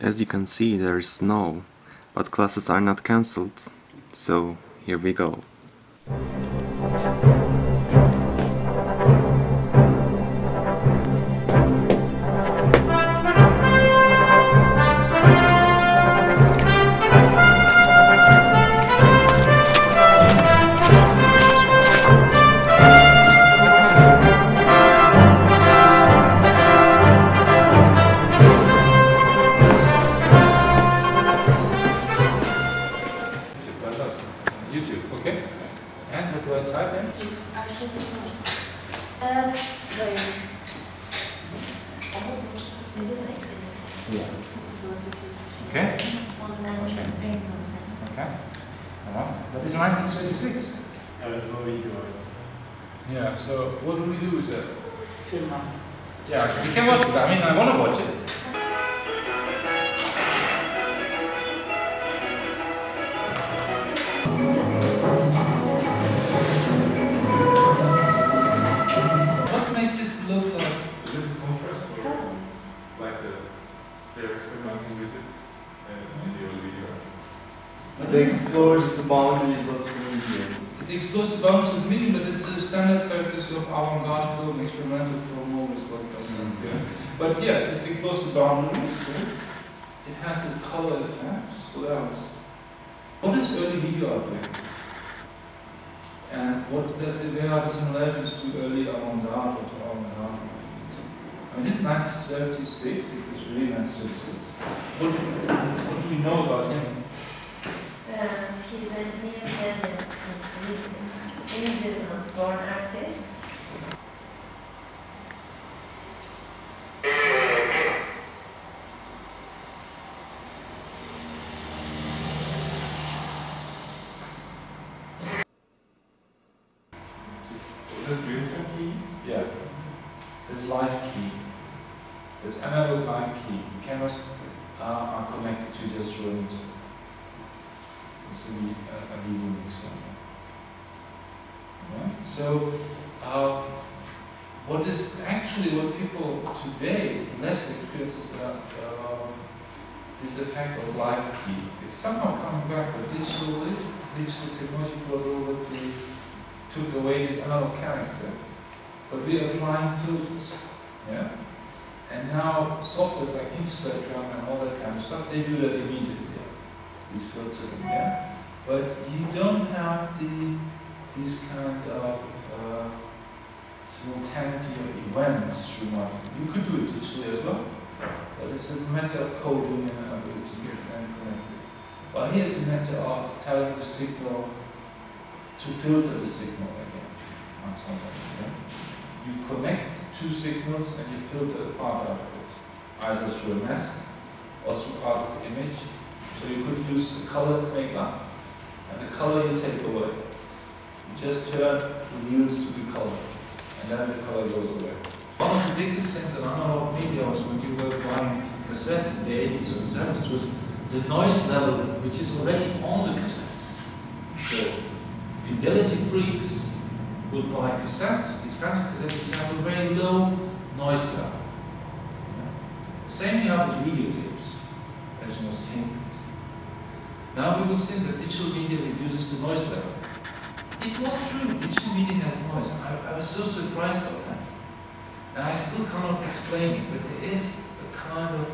As you can see, there is snow, but classes are not cancelled, so here we go. YouTube, okay? And what do I type in? Sorry. It's like this. Yeah. Okay? Okay. Come on. That is 1936. There's no video. Yeah, so what do we do with that? Film out. Yeah, we can watch it. I mean, I want to watch it. What makes it look like? Is it the contrast or like they're experimenting with it in the old video? It explores the boundaries of the medium. It explores the boundaries of the medium, but it's a standard characteristic of avant-garde film, experimental film, always what I think. Yeah. But yes, it explores the boundaries. Yeah. It has this color effects. What else? What is early video outbreak? And what does it, where are the similarities to early avant-garde or to avant-garde? I mean, this is 1936, it is really 1936. What do we know about him? He's an Indian born artist. Is it real-time key? Yeah. It's live key. It's analog live key. The cameras are connected to just rooms. It's a medium example. Yeah. So, what is actually what people today less experience is that this effect of live key. It's somehow coming back, but digital technology brought over took away this analog character. But we are applying filters. Yeah. And now softwares like Instagram and all that kind of stuff, they do that immediately. This filtering, yeah. But you don't have these kind of simultaneity of events through marketing. You could do it digitally as well, but it's a matter of coding and ability to get them connected. Well, here's a matter of telling the signal to filter the signal again on something. Yeah? You connect two signals and you filter a part out of it, either through a mask or through part of the image. So you could use the color makeup, and the color you take away. You just turn the wheels to be colored, and then the color goes away. One of the biggest things in analog media was when you were buying cassettes in the 80s or the 70s was the noise level, which is already on the cassettes. So fidelity freaks would buy cassettes, expensive cassettes, which have a very low noise level. Yeah. Same you have with videotapes, as you know, tapes. Now we would think that digital media reduces the noise level. It's not true. Digital media has noise. I was so surprised about that. And I still cannot explain it, but there is a kind of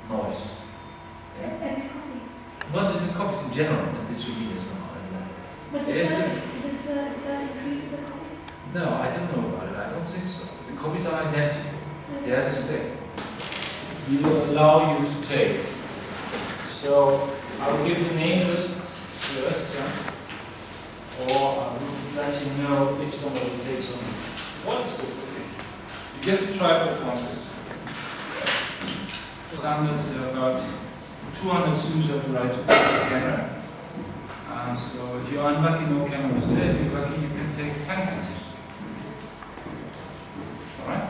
noise. Yeah. Not in the copies in general, in digital media somehow. But does that increase the copy? No, I don't know about it. I don't think so. The copies are identical. They are the same. We will allow you to take. So I will give the name list first, yeah? Or I will let you know if somebody takes one. What is this? You get the tripod like this. Standards are about 200 zooms of the right to take the camera. So if you're unlucky, no camera is there. If you're lucky, you can take 10 times. Alright?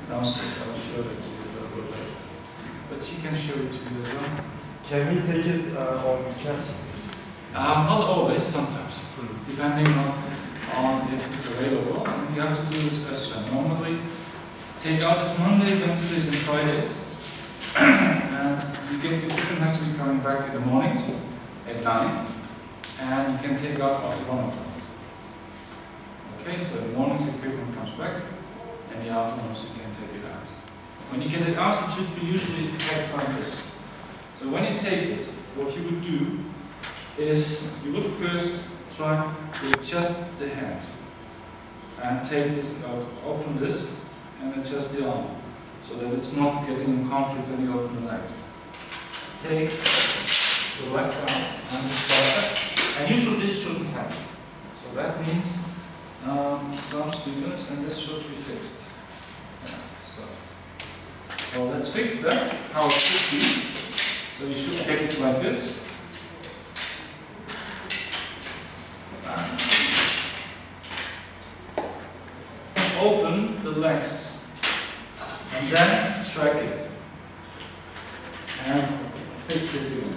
Downstairs, I will show it to you. But she can show it to you as well. Can we take it on weekends? Not always, sometimes. Depending on if it's available. And you have to do this as normally. Take out as Monday, Wednesdays, and Fridays. you get the equipment has to be coming back in the mornings at 9, and you can take out after 1 o'clock. Okay, so in the mornings the equipment comes back, and in the afternoons you can take it out. When you get it out, it should be usually packed like this. So when you take it, what you would do is you would first try to adjust the hand and take this out, open this and adjust the arm so that it's not getting in conflict when you open the legs. Take the legs out and start that. And usually this shouldn't happen. So that means some students, and this should be fixed. Yeah, so, well, let's fix that, how it should be. So you should take it like this. Open the legs and then track it and fix it again.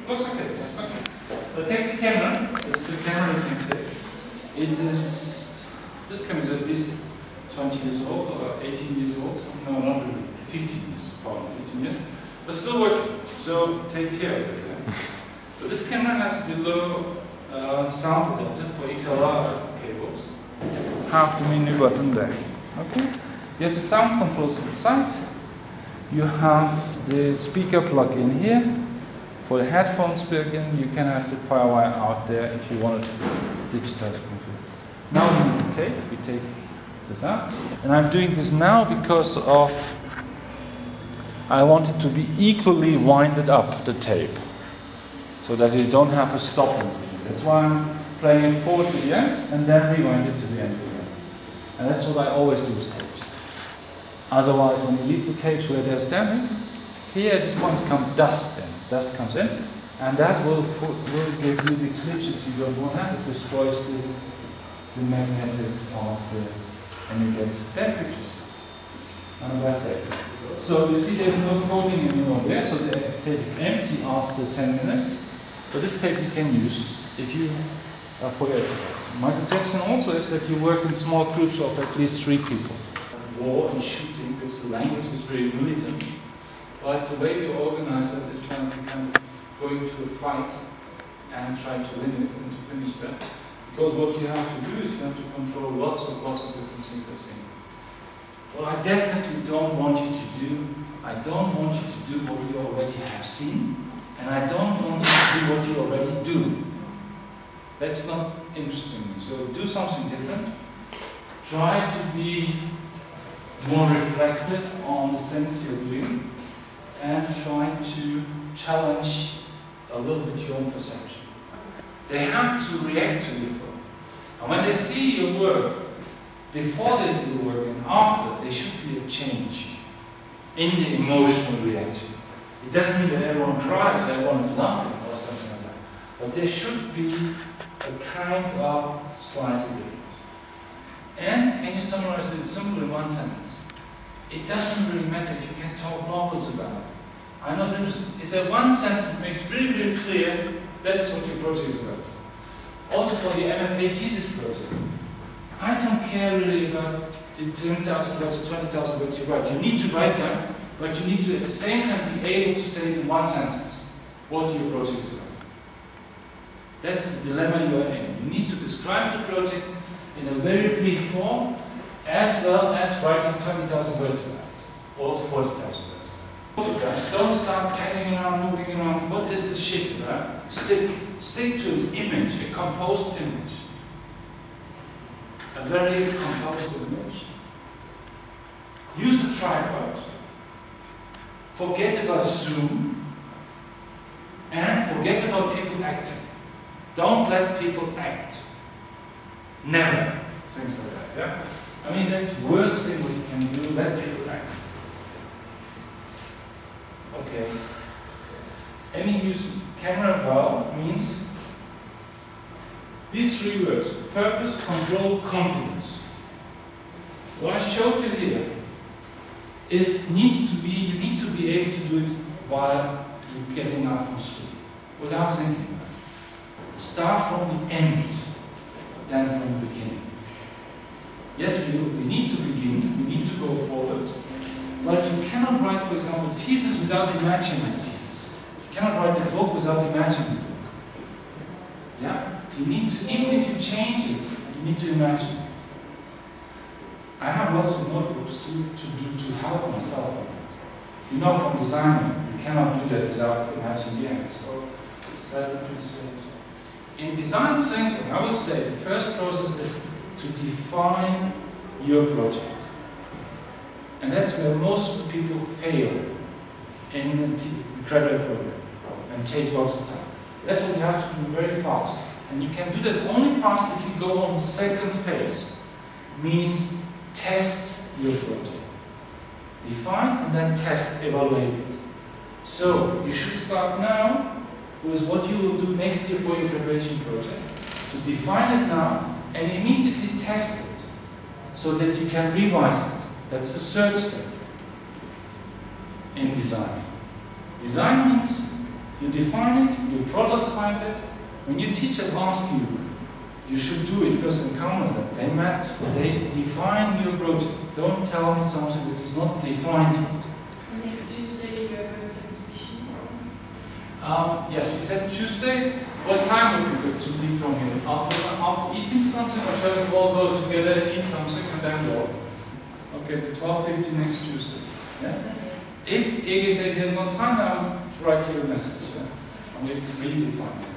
Looks okay, that's okay. So take the camera, this is the camera you can take. It is, this camera is at least 20 years old or 18 years old, so no, not really, 15 years, probably 15 years, but still working, so take care of it. Yeah? So this camera has a low sound adapter for XLR cables. Half the menu button there. Okay. You have the sound controls on the side. You have the speaker plug in here. For the headphones plug-in, you can have the FireWire out there if you want to digitize the computer. Now we need the tape. We take this out. And I'm doing this now because of I want it to be equally winded up, the tape, so that you don't have a stop in between. That's why I'm playing it forward to the end and then rewind it to the end again. And that's what I always do with tapes. Otherwise, when you leave the tapes where they're standing, here at this point comes dust in. Dust comes in, and that will give you the glitches you don't want to have. It destroys the magnetic parts there, and you get bad pictures on that tape. So you see there's no coding anymore there, so the tape is empty after 10 minutes. But this tape you can use if you forget it. My suggestion also is that you work in small groups of at least 3 people. War and shooting, this language is very militant, but the way we organize it is like kind of going to a fight and try to win it and to finish that. Because what you have to do is you have to control lots of different things I think. What I definitely don't want you to do, I don't want you to do what we already have seen, and I don't want you to do what you already do. That's not interesting. So do something different. Try to be more reflective on the things you're doing, and try to challenge a little bit your own perception. They have to react to your work. And when they see your work, before they see the work and after, there should be a change in the emotional reaction. It doesn't mean that everyone cries or everyone is laughing or something like that. But there should be a kind of slightly difference. And can you summarize it simply in one sentence? It doesn't really matter if you can talk novels about it. I'm not interested. Is there one sentence that makes very, very clear that is what your project is about? Also for the MFA thesis project, I don't care really about the 10,000 words or 20,000 words you write. You need to write them, but you need to at the same time be able to say in one sentence what your project is about. That's the dilemma you are in. You need to describe the project in a very brief form, as well as writing 20,000 words about it, or 40,000 words. Photographs, don't start panning around, moving around. What is the shit, right? Stick to an image, a composed image. A very composed image. Use the tripod. Forget about Zoom. And forget about people acting. Don't let people act. Never. Things like that, yeah? I mean, that's the worst thing what you can do, let people act. Okay. Any use camera well means these 3 words: purpose, control, confidence. What I showed you here is you need to be able to do it while you're getting up from sleep, without thinking about it. Start from the end, then from the beginning. Yes, we need to begin, we need to go forward, but you cannot write, for example, thesis without imagining the thesis. You cannot write the book without imagining the book. Yeah? You need to, even if you change it, you need to imagine it. I have lots of notebooks to help myself. You know, from designing, you cannot do that without imagining the end. So that would be so. In design thinking, I would say the first process is to define your project. And that's where most of the people fail in the graduate program and take lots of time. That's what you have to do very fast. And you can do that only fast if you go on the second phase. Means test your project. Define and then test, evaluate it. So you should start now with what you will do next year for your preparation project. To define it now and immediately test it so that you can revise it. That's the third step in design. Design means you define it, you prototype it. When your teachers ask you, you should do it first encounter that. They define your project. Don't tell me something that is not defined yet. Next Tuesday, you're going to exhibition. Yes, we said Tuesday. What time would be good to leave from here? After eating something, or shall we all go together and eat something and then go? Okay, the 12:50 next Tuesday. Yeah? If Ege says he has no time, I'll write you a message. Yeah? And we redefine it.